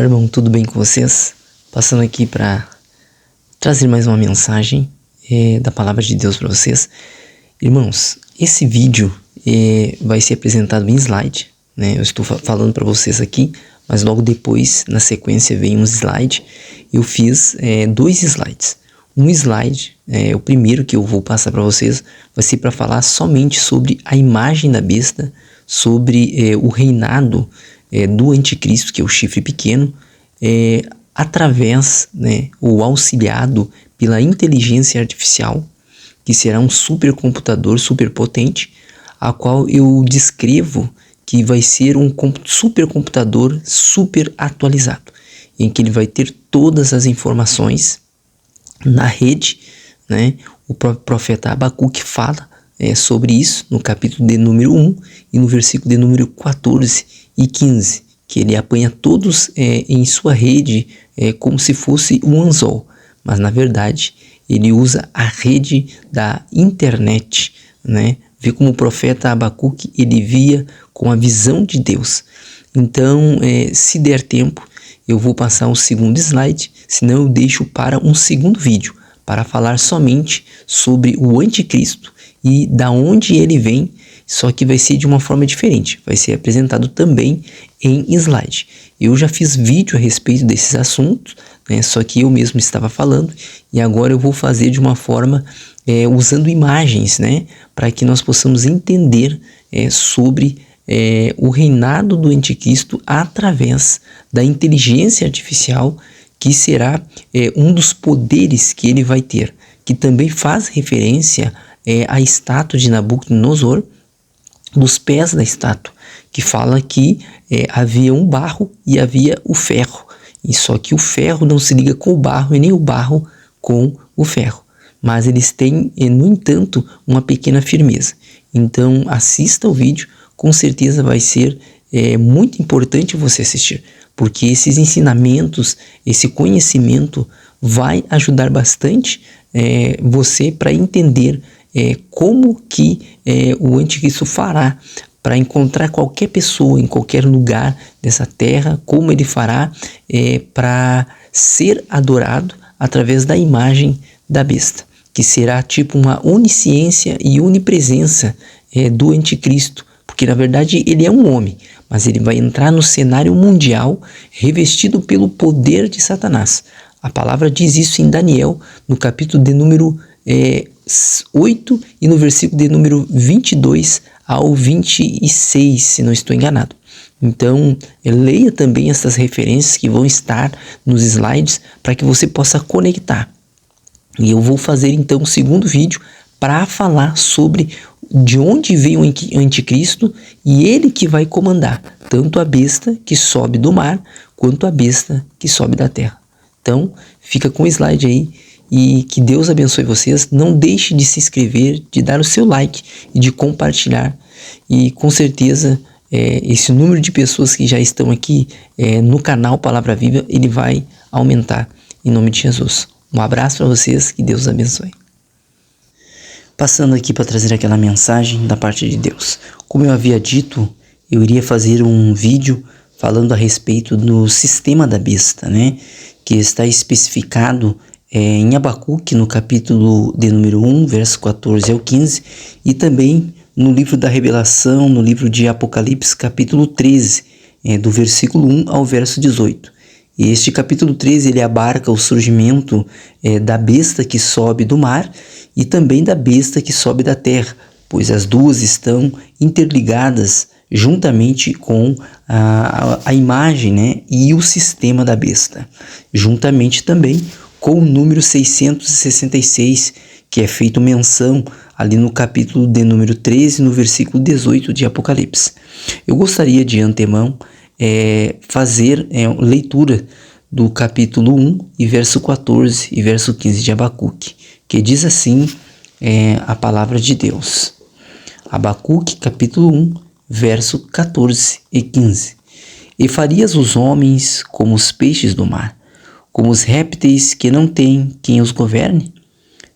Olá, irmão, tudo bem com vocês? Passando aqui para trazer mais uma mensagem da Palavra de Deus para vocês. Irmãos, esse vídeo vai ser apresentado em slide, né? Eu estou falando para vocês aqui, mas logo depois, na sequência, vem um slide. Eu fiz 2 slides. Um slide, o primeiro que eu vou passar para vocês, vai ser para falar somente sobre a imagem da besta, sobre o reinado do anticristo, que é o chifre pequeno, através, ou auxiliado pela inteligência artificial, que será um supercomputador superpotente, a qual eu descrevo que vai ser um supercomputador super atualizado, em que ele vai ter todas as informações na rede, né? O próprio profeta Abacuque fala sobre isso no capítulo de número 1 e no versículo de número 14 e 15, que ele apanha todos em sua rede como se fosse um anzol, mas na verdade ele usa a rede da internet, né? Vê como o profeta Abacuque ele via com a visão de Deus. Então, se der tempo, eu vou passar o segundo slide, senão eu deixo para um segundo vídeo, para falar somente sobre o anticristo e da onde ele vem, só que vai ser de uma forma diferente, vai ser apresentado também em slide. Eu já fiz vídeo a respeito desses assuntos, né, só que eu mesmo estava falando, e agora eu vou fazer de uma forma usando imagens, né, para que nós possamos entender sobre o reinado do anticristo através da inteligência artificial, que será um dos poderes que ele vai ter, que também faz referência à estátua de Nabucodonosor, dos pés da estátua, que fala que havia um barro e havia o ferro, e só que o ferro não se liga com o barro e nem o barro com o ferro, mas eles têm, no entanto, uma pequena firmeza. Então assista o vídeo, com certeza vai ser muito importante você assistir, porque esses ensinamentos, esse conhecimento vai ajudar bastante você para entender como que o anticristo fará para encontrar qualquer pessoa em qualquer lugar dessa terra, como ele fará para ser adorado através da imagem da besta, que será tipo uma onisciência e onipresença do anticristo, porque na verdade ele é um homem, mas ele vai entrar no cenário mundial revestido pelo poder de Satanás. A palavra diz isso em Daniel, no capítulo de número 8 e no versículo de número 22 ao 26, se não estou enganado. Então, leia também essas referências que vão estar nos slides para que você possa conectar. E eu vou fazer então um segundo vídeo para falar sobre de onde vem o anticristo e ele que vai comandar tanto a besta que sobe do mar quanto a besta que sobe da terra. Então, fica com o slide aí e que Deus abençoe vocês. Não deixe de se inscrever, de dar o seu like e de compartilhar. E com certeza esse número de pessoas que já estão aqui no canal Palavra Viva, ele vai aumentar em nome de Jesus. Um abraço para vocês, que Deus abençoe. Passando aqui para trazer aquela mensagem da parte de Deus. Como eu havia dito, eu iria fazer um vídeo falando a respeito do sistema da besta, né? Que está especificado em Abacuque, no capítulo de número 1, verso 14 ao 15, e também no livro da Revelação, no livro de Apocalipse, capítulo 13, do versículo 1 ao verso 18. E este capítulo 13, ele abarca o surgimento da besta que sobe do mar e também da besta que sobe da terra, pois as duas estão interligadas juntamente com a imagem, né, e o sistema da besta, juntamente também com o número 666, que é feito menção ali no capítulo de número 13, no versículo 18 de Apocalipse. Eu gostaria de antemão fazer leitura do capítulo 1 e verso 14 e verso 15 de Abacuque, que diz assim a palavra de Deus. Abacuque, capítulo 1, verso 14 e 15. E farias os homens como os peixes do mar, como os répteis que não têm quem os governe?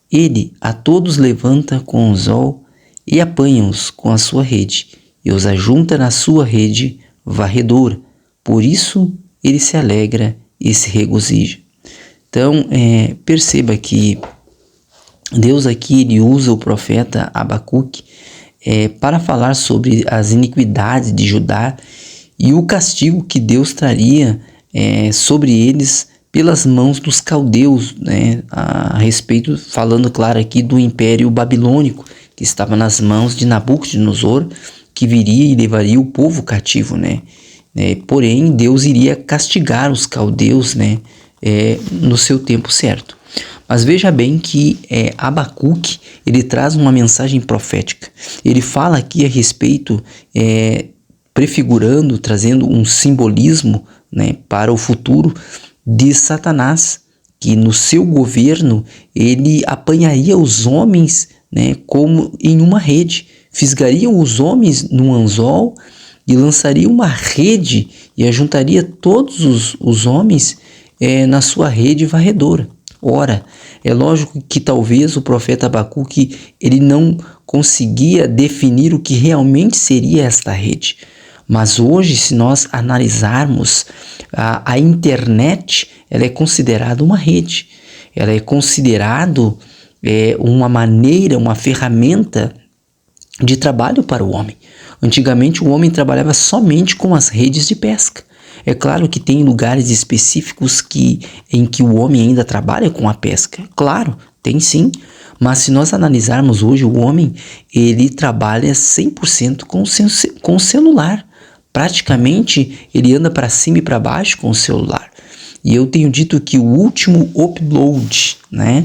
Ele a todos levanta com o anzol e apanha-os com a sua rede, e os ajunta na sua rede varredora. Por isso ele se alegra e se regozija. Então, perceba que Deus aqui ele usa o profeta Abacuque para falar sobre as iniquidades de Judá e o castigo que Deus traria sobre eles pelas mãos dos caldeus, né? A respeito, falando claro aqui do Império Babilônico, que estava nas mãos de Nabucodonosor, que viria e levaria o povo cativo, né? Porém, Deus iria castigar os caldeus, né? No seu tempo certo. Mas veja bem que Abacuque, ele traz uma mensagem profética. Ele fala aqui a respeito, prefigurando, trazendo um simbolismo, né, para o futuro de Satanás, que no seu governo ele apanharia os homens, né, como em uma rede, fisgaria os homens num anzol e lançaria uma rede e ajuntaria todos os homens na sua rede varredora. Ora, é lógico que talvez o profeta Abacuque ele não conseguia definir o que realmente seria esta rede. Mas hoje, se nós analisarmos, a internet, ela é considerada uma rede. Ela é considerado uma maneira, uma ferramenta de trabalho para o homem. Antigamente o homem trabalhava somente com as redes de pesca. É claro que tem lugares específicos em que o homem ainda trabalha com a pesca. Claro, tem sim. Mas se nós analisarmos hoje, o homem ele trabalha 100% com o celular. Praticamente ele anda para cima e para baixo com o celular. E eu tenho dito que o último upload, né,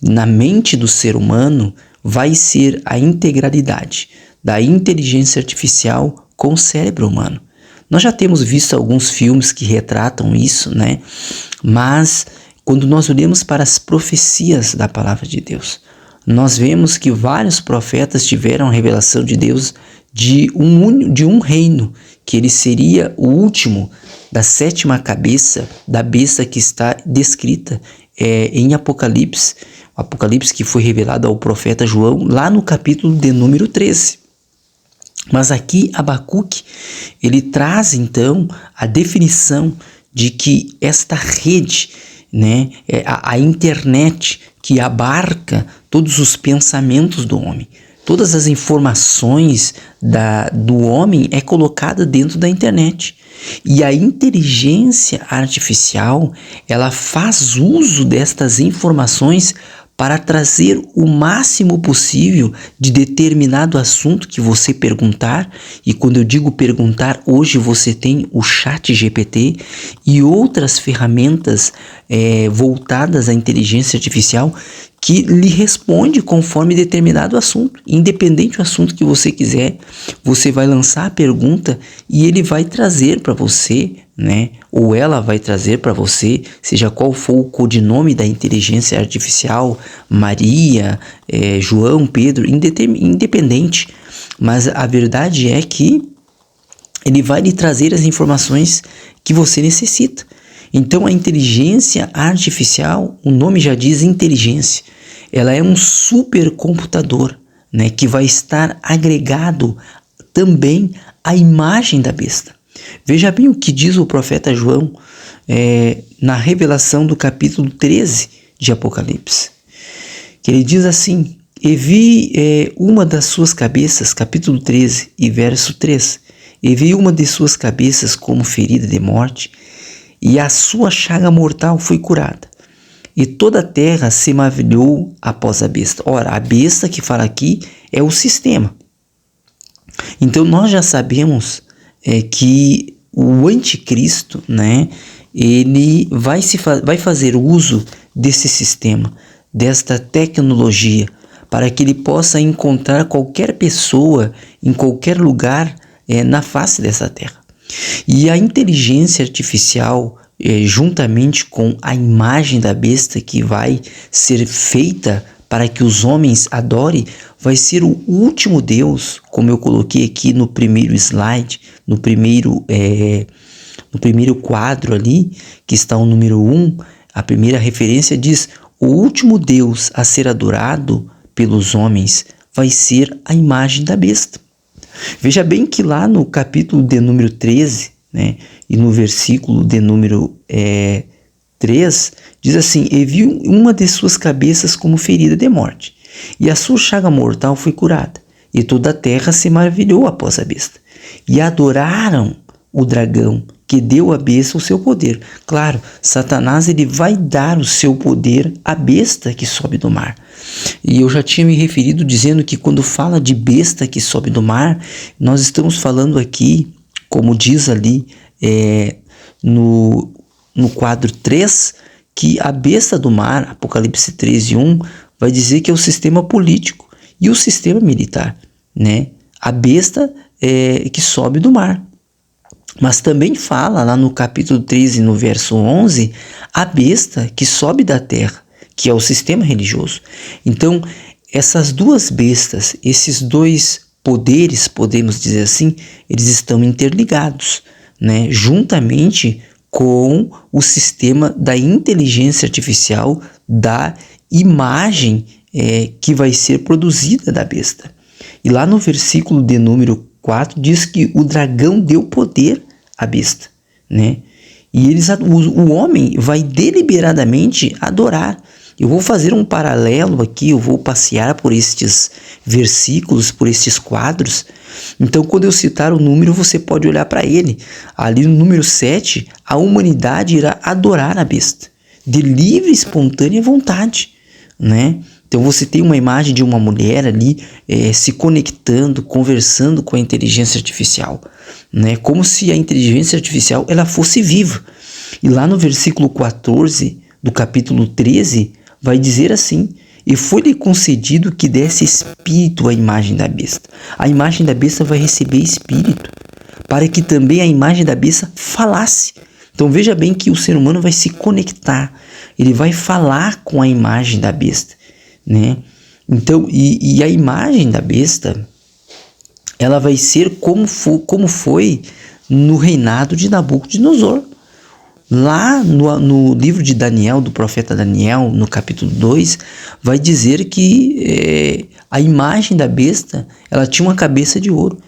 na mente do ser humano vai ser a integralidade da inteligência artificial com o cérebro humano. Nós já temos visto alguns filmes que retratam isso, né? Mas quando nós olhamos para as profecias da palavra de Deus, nós vemos que vários profetas tiveram a revelação de Deus de um reino, que ele seria o último da 7ª cabeça da besta que está descrita em Apocalipse. O Apocalipse que foi revelado ao profeta João lá no capítulo de número 13. Mas aqui Abacuque, ele traz então a definição de que esta rede, né, a internet que abarca todos os pensamentos do homem, todas as informações do homem é colocada dentro da internet. E a inteligência artificial, ela faz uso destas informações para trazer o máximo possível de determinado assunto que você perguntar. E quando eu digo perguntar, hoje você tem o ChatGPT e outras ferramentas voltadas à inteligência artificial que lhe responde conforme determinado assunto. Independente do assunto que você quiser, você vai lançar a pergunta e ele vai trazer para você, né? Ou ela vai trazer para você, seja qual for o codinome da inteligência artificial, Maria, João, Pedro, independente. Mas a verdade é que ele vai lhe trazer as informações que você necessita. Então a inteligência artificial, o nome já diz inteligência, ela é um supercomputador, né, que vai estar agregado também à imagem da besta. Veja bem o que diz o profeta João na revelação do capítulo 13 de Apocalipse, que ele diz assim: e vi uma das suas cabeças, capítulo 13 e verso 3, e vi uma de suas cabeças como ferida de morte, e a sua chaga mortal foi curada. E toda a terra se maravilhou após a besta. Ora, a besta que fala aqui é o sistema. Então nós já sabemos que o anticristo, né, ele vai fazer uso desse sistema, desta tecnologia, para que ele possa encontrar qualquer pessoa em qualquer lugar na face dessa terra. E a inteligência artificial, juntamente com a imagem da besta que vai ser feita para que os homens adorem, vai ser o último Deus, como eu coloquei aqui no primeiro slide, no primeiro quadro ali, que está o número 1, a primeira referência diz: o último Deus a ser adorado pelos homens vai ser a imagem da besta. Veja bem que lá no capítulo de número 13 né? E no versículo de número 3, diz assim: e viu uma de suas cabeças como ferida de morte, e a sua chaga mortal foi curada, e toda a terra se maravilhou após a besta, e adoraram o dragão, que deu à besta o seu poder. Claro, Satanás ele vai dar o seu poder à besta que sobe do mar. E eu já tinha me referido dizendo que quando fala de besta que sobe do mar, nós estamos falando aqui, como diz ali no quadro 3, que a besta do mar, Apocalipse 13:1, vai dizer que é o sistema político e o sistema militar, né? A besta que sobe do mar. Mas também fala lá no capítulo 13, no verso 11, a besta que sobe da terra, que é o sistema religioso. Então, essas duas bestas, esses dois poderes, podemos dizer assim, eles estão interligados, né? Juntamente com o sistema da inteligência artificial, da imagem que vai ser produzida da besta. E lá no versículo de número 4 diz que o dragão deu poder à besta, né? E o homem vai deliberadamente adorar. Eu vou fazer um paralelo aqui, eu vou passear por estes versículos, por estes quadros. Então, quando eu citar o número, você pode olhar para ele. Ali no número 7, a humanidade irá adorar a besta, de livre e espontânea vontade, né? Então você tem uma imagem de uma mulher ali se conectando, conversando com a inteligência artificial, né? Como se a inteligência artificial ela fosse viva. E lá no versículo 14 do capítulo 13 vai dizer assim: e foi-lhe concedido que desse espírito à imagem da besta. A imagem da besta vai receber espírito, para que também a imagem da besta falasse. Então veja bem que o ser humano vai se conectar, ele vai falar com a imagem da besta, né? Então, e a imagem da besta, ela vai ser como foi no reinado de Nabucodonosor. Lá no livro de Daniel, do profeta Daniel, no capítulo 2, vai dizer que a imagem da besta, ela tinha uma cabeça de ouro.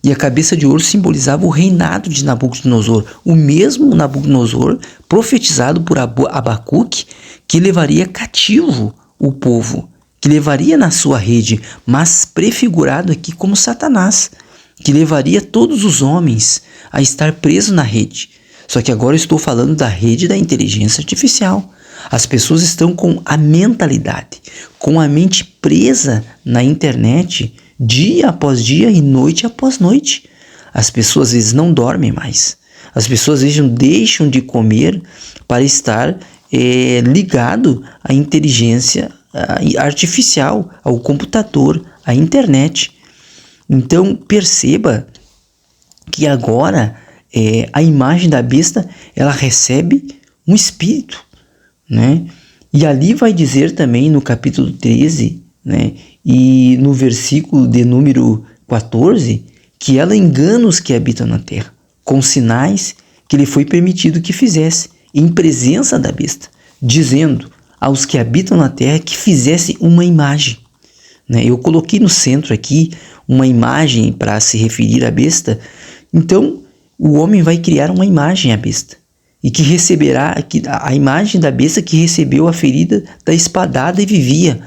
E a cabeça de ouro simbolizava o reinado de Nabucodonosor. O mesmo Nabucodonosor profetizado por Abacuque, que levaria cativo o povo, que levaria na sua rede, mas prefigurado aqui como Satanás, que levaria todos os homens a estar presos na rede. Só que agora eu estou falando da rede da inteligência artificial. As pessoas estão com a mentalidade, com a mente presa na internet, dia após dia e noite após noite. As pessoas às vezes não dormem mais. As pessoas às vezes deixam de comer para estar ligado à inteligência artificial, ao computador, à internet. Então perceba que agora a imagem da besta ela recebe um espírito, né? E ali vai dizer também no capítulo 13, né, e no versículo de número 14, que ela engana os que habitam na terra, com sinais que lhe foi permitido que fizesse, em presença da besta, dizendo aos que habitam na terra que fizesse uma imagem, né? Eu coloquei no centro aqui uma imagem para se referir à besta. Então, o homem vai criar uma imagem à besta, e que receberá a imagem da besta que recebeu a ferida da espadada e vivia,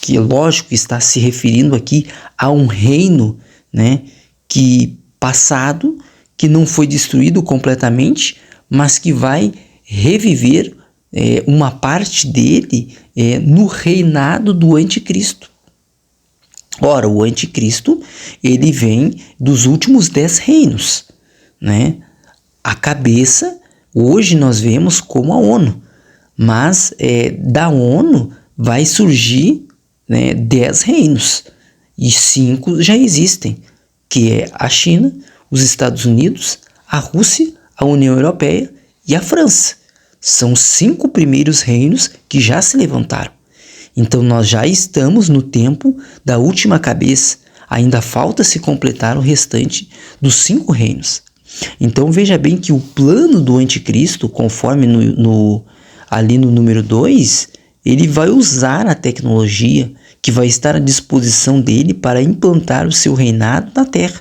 que lógico está se referindo aqui a um reino, né, que passado, que não foi destruído completamente, mas que vai reviver uma parte dele no reinado do anticristo. Ora, o anticristo ele vem dos últimos 10 reinos, né? A cabeça hoje nós vemos como a ONU, mas da ONU vai surgir 10 reinos, e 5 já existem, que é a China, os Estados Unidos, a Rússia, a União Europeia e a França. São os 5 primeiros reinos que já se levantaram. Então nós já estamos no tempo da última cabeça, ainda falta se completar o restante dos 5 reinos. Então veja bem que o plano do anticristo, conforme ali no número 2, ele vai usar a tecnologia que vai estar à disposição dele para implantar o seu reinado na terra,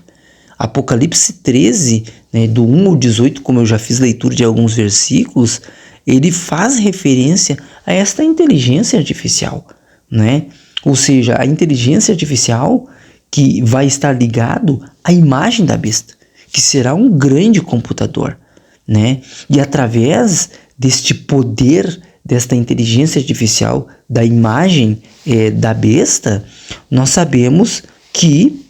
Apocalipse 13, né, do 1 ao 18, como eu já fiz leitura de alguns versículos, ele faz referência a esta inteligência artificial, né? Ou seja, a inteligência artificial que vai estar ligado à imagem da besta, que será um grande computador, né? E através deste poder, desta inteligência artificial, da imagem da besta, nós sabemos que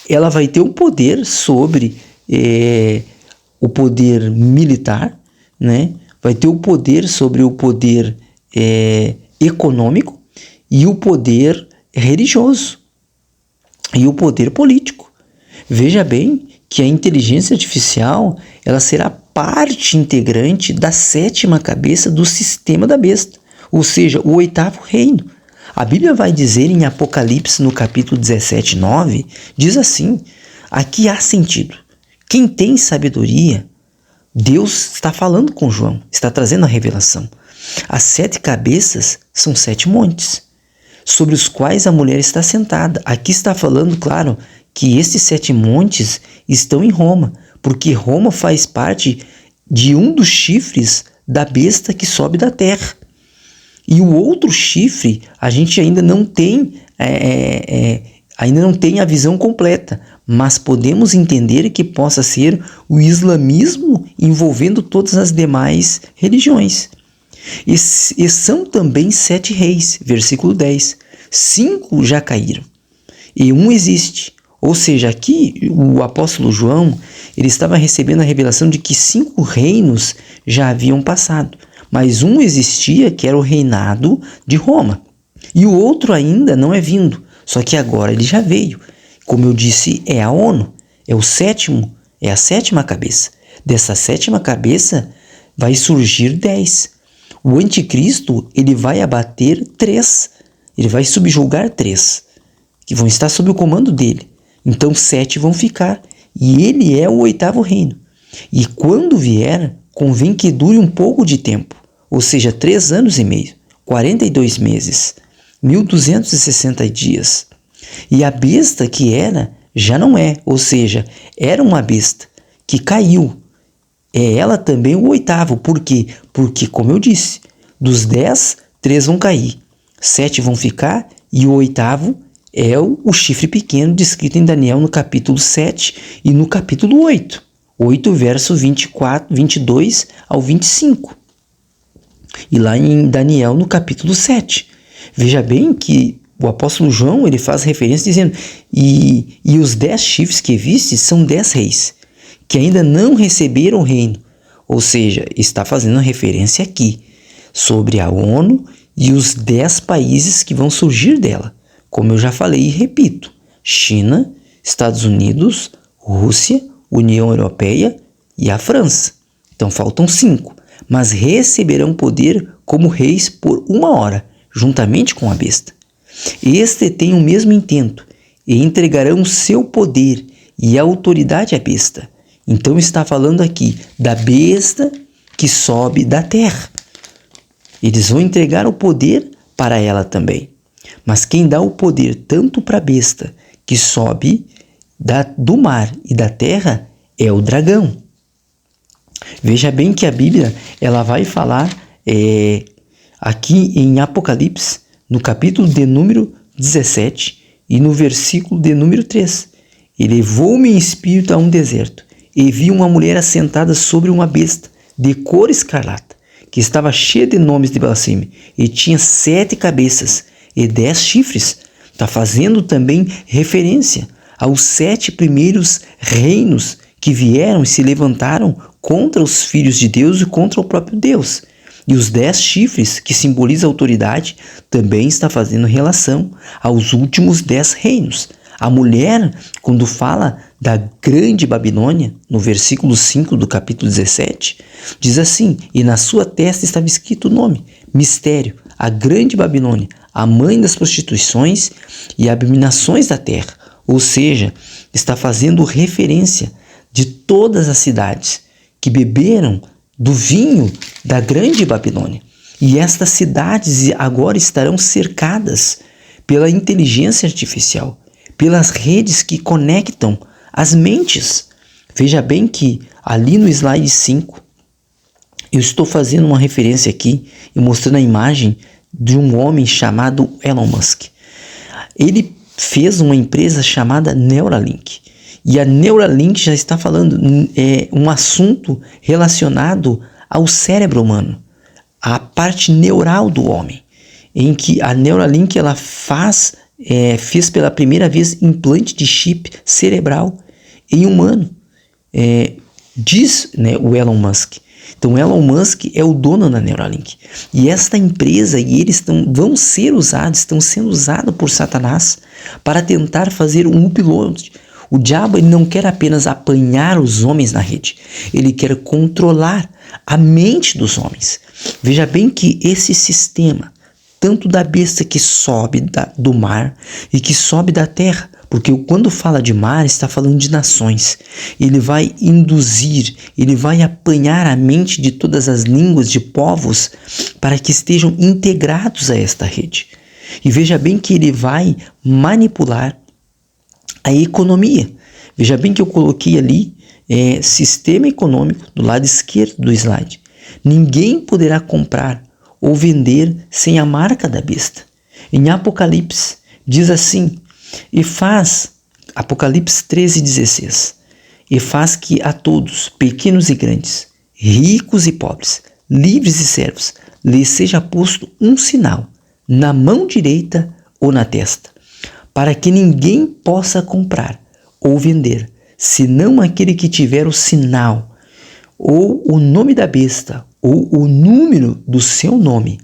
ela vai ter um poder sobre o poder militar, né? Vai ter o poder sobre o poder econômico e o poder religioso e o poder político. Veja bem que a inteligência artificial ela será parte integrante da 7ª cabeça do sistema da besta, ou seja, o 8º reino. A Bíblia vai dizer em Apocalipse, no capítulo 17, 9, diz assim: aqui há sentido. Quem tem sabedoria, Deus está falando com João, está trazendo a revelação. As 7 cabeças são 7 montes, sobre os quais a mulher está sentada. Aqui está falando, claro, que estes 7 montes estão em Roma, porque Roma faz parte de um dos chifres da besta que sobe da terra. E o outro chifre, a gente ainda não tem a visão completa, mas podemos entender que possa ser o islamismo envolvendo todas as demais religiões. E são também 7 reis, versículo 10. 5 já caíram e um existe. Ou seja, aqui o apóstolo João, ele estava recebendo a revelação de que 5 reinos já haviam passado, mas um existia, que era o reinado de Roma, e o outro ainda não é vindo, só que agora ele já veio. Como eu disse, é a ONU, é o 7º, é a 7ª cabeça. Dessa 7ª cabeça vai surgir 10. O anticristo, ele vai abater 3, ele vai subjugar 3, que vão estar sob o comando dele. Então 7 vão ficar, e ele é o 8º reino. E quando vier, convém que dure um pouco de tempo, ou seja, 3 anos e meio, 42 meses, 1260 dias. E a besta que era, já não é, ou seja, era uma besta que caiu. É ela também o 8º, por quê? Porque, como eu disse, dos 10, 3 vão cair, 7 vão ficar, e o 8º é o chifre pequeno descrito em Daniel no capítulo 7 e no capítulo 8. 8, verso 22 ao 25. E lá em Daniel no capítulo 7. Veja bem que o apóstolo João ele faz referência dizendo: e os 10 chifres que viste são 10 reis, que ainda não receberam o reino. Ou seja, está fazendo referência aqui sobre a ONU e os 10 países que vão surgir dela. Como eu já falei e repito: China, Estados Unidos, Rússia, União Europeia e a França. Então faltam 5, mas receberão poder como reis por 1 hora, juntamente com a besta. Este tem o mesmo intento, e entregarão o seu poder e a autoridade à besta. Então está falando aqui da besta que sobe da terra. Eles vão entregar o poder para ela também. Mas quem dá o poder tanto para a besta que sobe do mar e da terra é o dragão. Veja bem que a Bíblia ela vai falar aqui em Apocalipse, no capítulo de número 17 e no versículo de número 3. E levou-me em espírito a um deserto, e vi uma mulher assentada sobre uma besta de cor escarlata, que estava cheia de nomes de blasfêmia, e tinha 7 cabeças e 10 chifres. Está fazendo também referência aos 7 primeiros reinos que vieram e se levantaram contra os filhos de Deus e contra o próprio Deus. E os 10 chifres, que simbolizam a autoridade, também está fazendo relação aos últimos 10 reinos. A mulher, quando fala da grande Babilônia, no versículo 5 do capítulo 17, diz assim: e na sua testa estava escrito o nome, mistério, a grande Babilônia, a mãe das prostituições e abominações da terra. Ou seja, está fazendo referência de todas as cidades que beberam do vinho da grande Babilônia. E estas cidades agora estarão cercadas pela inteligência artificial, pelas redes que conectam as mentes. Veja bem que ali no slide 5, eu estou fazendo uma referência aqui e mostrando a imagem de um homem chamado Elon Musk. Ele fez uma empresa chamada Neuralink. E a Neuralink já está falando um assunto relacionado ao cérebro humano, a parte neural do homem, em que a Neuralink ela fez pela primeira vez implante de chip cerebral em humano, diz, né, o Elon Musk. Então, Elon Musk é o dono da Neuralink. E esta empresa e eles estão sendo usados por Satanás para tentar fazer um upload. O diabo ele não quer apenas apanhar os homens na rede, ele quer controlar a mente dos homens. Veja bem que esse sistema, tanto da besta que sobe do mar e que sobe da terra, porque quando fala de mar, está falando de nações. Ele vai induzir, ele vai apanhar a mente de todas as línguas de povos para que estejam integrados a esta rede. E veja bem que ele vai manipular a economia. Veja bem que eu coloquei ali sistema econômico do lado esquerdo do slide. Ninguém poderá comprar ou vender sem a marca da besta. Em Apocalipse, diz assim, Apocalipse 13:16, e faz que a todos, pequenos e grandes, ricos e pobres, livres e servos, lhes seja posto um sinal na mão direita ou na testa, para que ninguém possa comprar ou vender, senão aquele que tiver o sinal, ou o nome da besta, ou o número do seu nome.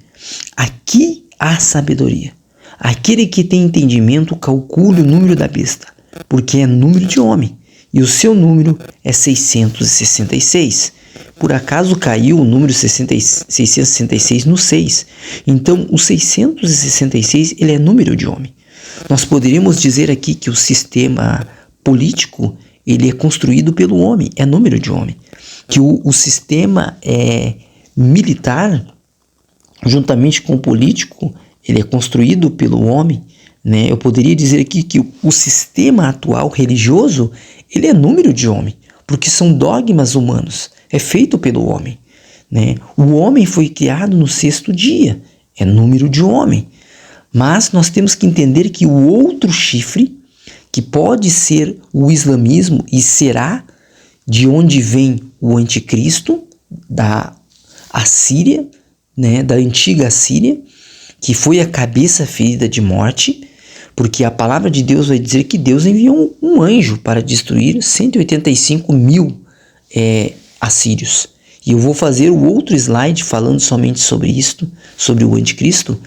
Aqui há sabedoria. Aquele que tem entendimento calcule o número da besta, porque é número de homem, e o seu número é 666. Por acaso caiu o número 666 no 6. Então, o 666 ele é número de homem. Nós poderíamos dizer aqui que o sistema político ele é construído pelo homem, é número de homem. Que o sistema militar, juntamente com o político, ele é construído pelo homem, né? Eu poderia dizer aqui que o sistema atual religioso, ele é número de homem, porque são dogmas humanos, é feito pelo homem, né? O homem foi criado no 6º dia, é número de homem. Mas nós temos que entender que o outro chifre, que pode ser o islamismo e será de onde vem o anticristo, da Assíria, né? Da antiga Assíria, que foi a cabeça ferida de morte, porque a palavra de Deus vai dizer que Deus enviou um anjo para destruir 185 mil assírios. E eu vou fazer o outro slide falando somente sobre isto, sobre o anticristo.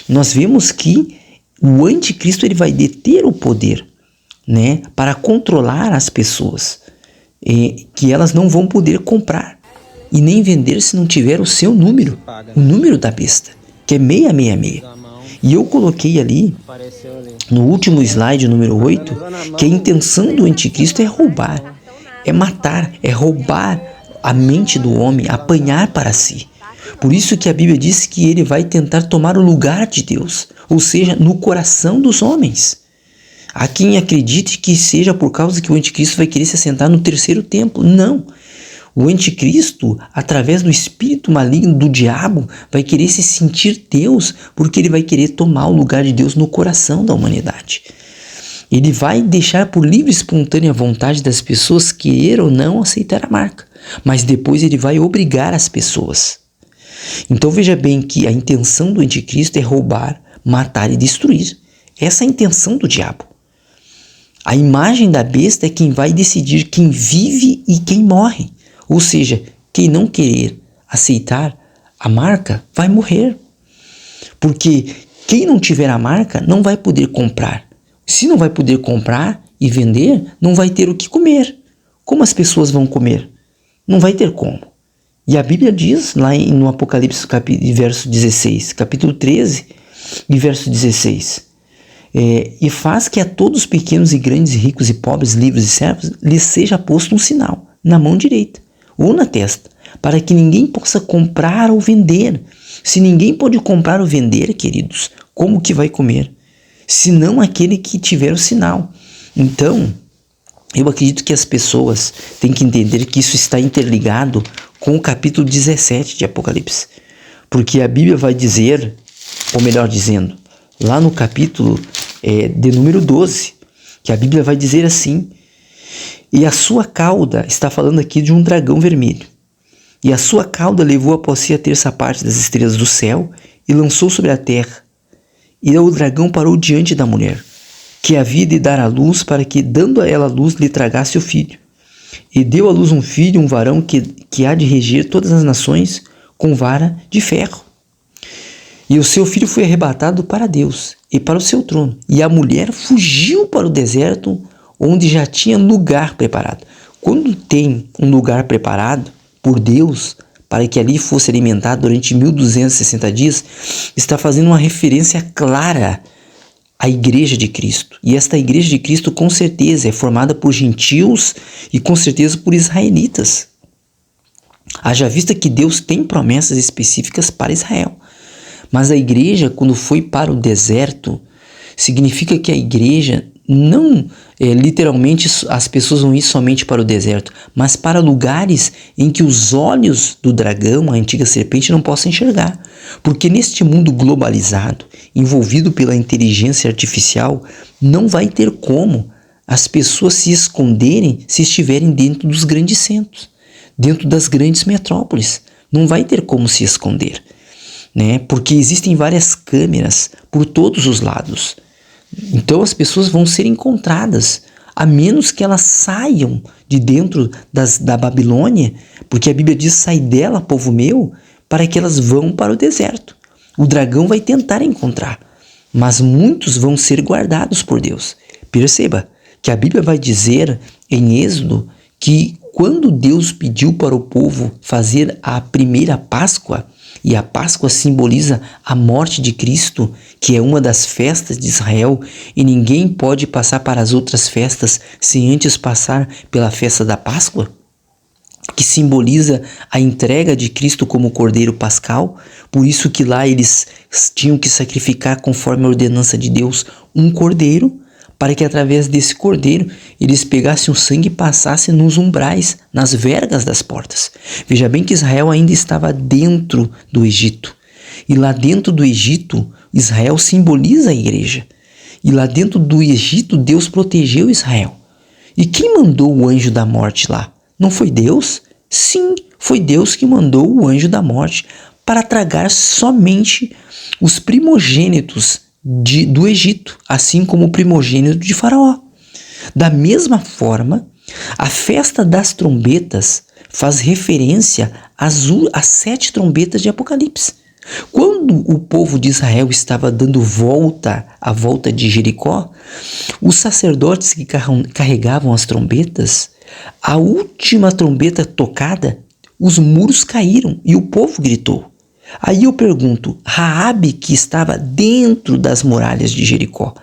Nós vemos que o anticristo ele vai deter o poder, né, para controlar as pessoas, que elas não vão poder comprar e nem vender se não tiver o seu número, o número da besta, que é 666. E eu coloquei ali, no último slide, número 8, que a intenção do anticristo é roubar, é matar, é roubar a mente do homem, apanhar para si. Por isso que a Bíblia diz que ele vai tentar tomar o lugar de Deus, ou seja, no coração dos homens. Há quem acredite que seja por causa que o anticristo vai querer se assentar no 3º templo. Não. O anticristo, através do espírito maligno do diabo, vai querer se sentir Deus, porque ele vai querer tomar o lugar de Deus no coração da humanidade. Ele vai deixar por livre e espontânea vontade das pessoas querer ou não aceitar a marca, mas depois ele vai obrigar as pessoas. Então veja bem que a intenção do anticristo é roubar, matar e destruir. Essa é a intenção do diabo. A imagem da besta é quem vai decidir quem vive e quem morre. Ou seja, quem não querer aceitar a marca vai morrer. Porque quem não tiver a marca não vai poder comprar. Se não vai poder comprar e vender, não vai ter o que comer. Como as pessoas vão comer? Não vai ter como. E a Bíblia diz lá no Apocalipse verso 16, capítulo 13 e verso 16. E faz que a todos pequenos e grandes, ricos e pobres, livres e servos, lhes seja posto um sinal na mão direita ou na testa, para que ninguém possa comprar ou vender. Se ninguém pode comprar ou vender, queridos, como que vai comer? senão aquele que tiver o sinal. Então, eu acredito que as pessoas têm que entender que isso está interligado com o capítulo 17 de Apocalipse. Porque a Bíblia vai dizer, ou melhor dizendo, lá no capítulo de número 12, que a Bíblia vai dizer assim: e a sua cauda, está falando aqui de um dragão vermelho, e a sua cauda levou após si a terça parte das estrelas do céu e lançou sobre a terra. E o dragão parou diante da mulher, que havia de dar à luz, para que, dando a ela a luz, lhe tragasse o filho. E deu à luz um filho, um varão, que há de reger todas as nações com vara de ferro. E o seu filho foi arrebatado para Deus e para o seu trono. E a mulher fugiu para o deserto, onde já tinha lugar preparado. Quando tem um lugar preparado por Deus, para que ali fosse alimentado durante 1260 dias, está fazendo uma referência clara à Igreja de Cristo. E esta Igreja de Cristo, com certeza, é formada por gentios e com certeza por israelitas. Haja vista que Deus tem promessas específicas para Israel. Mas a igreja, quando foi para o deserto, significa que a igreja não, literalmente, as pessoas vão ir somente para o deserto, mas para lugares em que os olhos do dragão, a antiga serpente, não possam enxergar. Porque neste mundo globalizado, envolvido pela inteligência artificial, não vai ter como as pessoas se esconderem se estiverem dentro dos grandes centros, dentro das grandes metrópoles. Não vai ter como se esconder, né? Porque existem várias câmeras por todos os lados. Então as pessoas vão ser encontradas, a menos que elas saiam de dentro da Babilônia, porque a Bíblia diz: sai dela, povo meu, para que elas vão para o deserto. O dragão vai tentar encontrar, mas muitos vão ser guardados por Deus. Perceba que a Bíblia vai dizer em Êxodo que quando Deus pediu para o povo fazer a primeira Páscoa, e a Páscoa simboliza a morte de Cristo, que é uma das festas de Israel, e ninguém pode passar para as outras festas sem antes passar pela festa da Páscoa, que simboliza a entrega de Cristo como Cordeiro Pascal. Por isso que lá eles tinham que sacrificar, conforme a ordenança de Deus, um cordeiro, para que através desse cordeiro eles pegassem o sangue e passassem nos umbrais, nas vergas das portas. Veja bem que Israel ainda estava dentro do Egito. E lá dentro do Egito, Israel simboliza a igreja. E lá dentro do Egito, Deus protegeu Israel. E quem mandou o anjo da morte lá? Não foi Deus? Sim, foi Deus que mandou o anjo da morte para tragar somente os primogênitos do Egito, assim como o primogênito de Faraó. Da mesma forma, a festa das trombetas faz referência às 7 trombetas de Apocalipse. Quando o povo de Israel estava dando a volta de Jericó, os sacerdotes que carregavam as trombetas, a última trombeta tocada, os muros caíram e o povo gritou. Aí eu pergunto, Raabe, que estava dentro das muralhas de Jericó,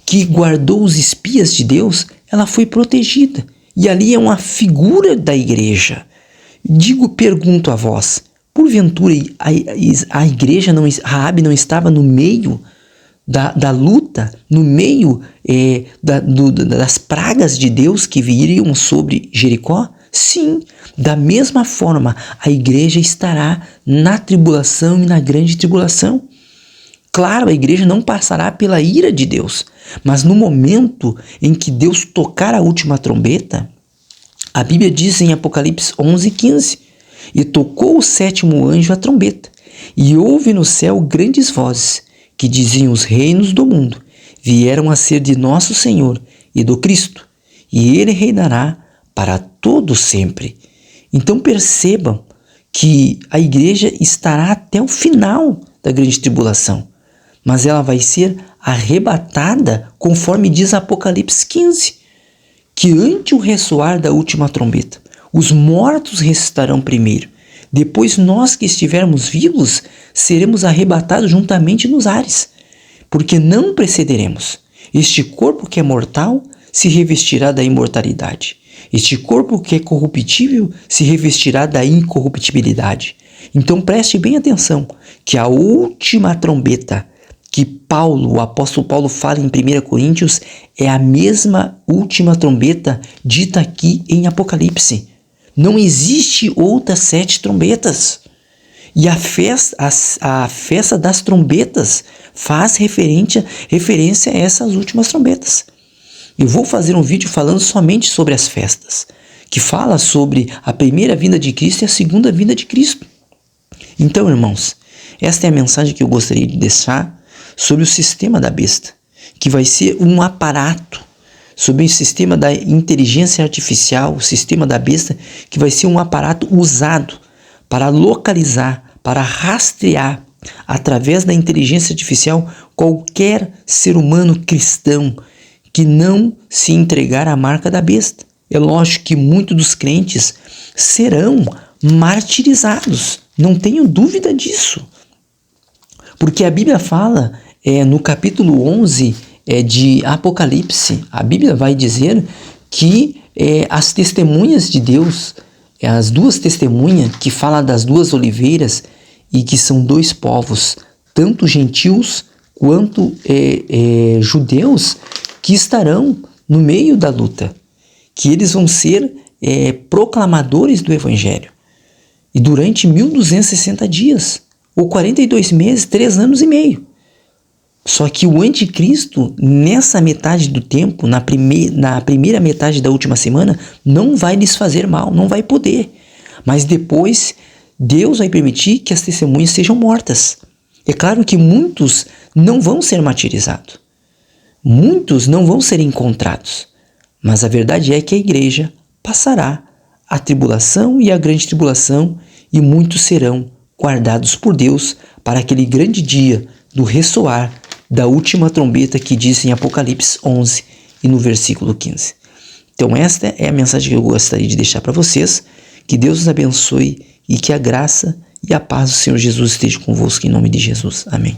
que guardou os espias de Deus, ela foi protegida. E ali é uma figura da igreja. Pergunto a vós, porventura a igreja, Raabe não estava no meio da luta, no meio das pragas de Deus que viriam sobre Jericó? Sim, da mesma forma, a igreja estará na tribulação e na grande tribulação. Claro, a igreja não passará pela ira de Deus, mas no momento em que Deus tocar a última trombeta, a Bíblia diz em Apocalipse 11:15, e tocou o 7º anjo a trombeta, e houve no céu grandes vozes, que diziam: os reinos do mundo vieram a ser de nosso Senhor e do Cristo, e ele reinará para todo sempre. Então percebam que a igreja estará até o final da grande tribulação, mas ela vai ser arrebatada, conforme diz Apocalipse 15, que ante o ressoar da última trombeta, os mortos ressuscitarão primeiro, depois nós que estivermos vivos seremos arrebatados juntamente nos ares, porque não precederemos. Este corpo que é mortal se revestirá da imortalidade. Este corpo que é corruptível se revestirá da incorruptibilidade. Então preste bem atenção que a última trombeta que o apóstolo Paulo fala em 1 Coríntios, é a mesma última trombeta dita aqui em Apocalipse. Não existe outras 7 trombetas. E a festa das trombetas faz referência a essas últimas trombetas. Eu vou fazer um vídeo falando somente sobre as festas, que fala sobre a primeira vinda de Cristo e a segunda vinda de Cristo. Então, irmãos, esta é a mensagem que eu gostaria de deixar sobre o sistema da besta, que vai ser um aparato, sobre o sistema da inteligência artificial, o sistema da besta, que vai ser um aparato usado para localizar, para rastrear, através da inteligência artificial, qualquer ser humano cristão que não se entregar à marca da besta. É lógico que muitos dos crentes serão martirizados, não tenho dúvida disso. Porque a Bíblia fala, no capítulo 11 de Apocalipse, a Bíblia vai dizer que as testemunhas de Deus, as 2 testemunhas que falam das 2 oliveiras e que são 2 povos, tanto gentios quanto judeus, que estarão no meio da luta, que eles vão ser proclamadores do Evangelho. E durante 1260 dias, ou 42 meses, 3 anos e meio. Só que o anticristo, nessa metade do tempo, na primeira metade da última semana, não vai lhes fazer mal, não vai poder. Mas depois, Deus vai permitir que as testemunhas sejam mortas. É claro que muitos não vão ser martirizados. Muitos não vão ser encontrados. Mas a verdade é que a igreja passará a tribulação e a grande tribulação, e muitos serão guardados por Deus para aquele grande dia do ressoar da última trombeta que diz em Apocalipse 11 e no versículo 15. Então esta é a mensagem que eu gostaria de deixar para vocês. Que Deus os abençoe e que a graça e a paz do Senhor Jesus esteja convosco em nome de Jesus. Amém.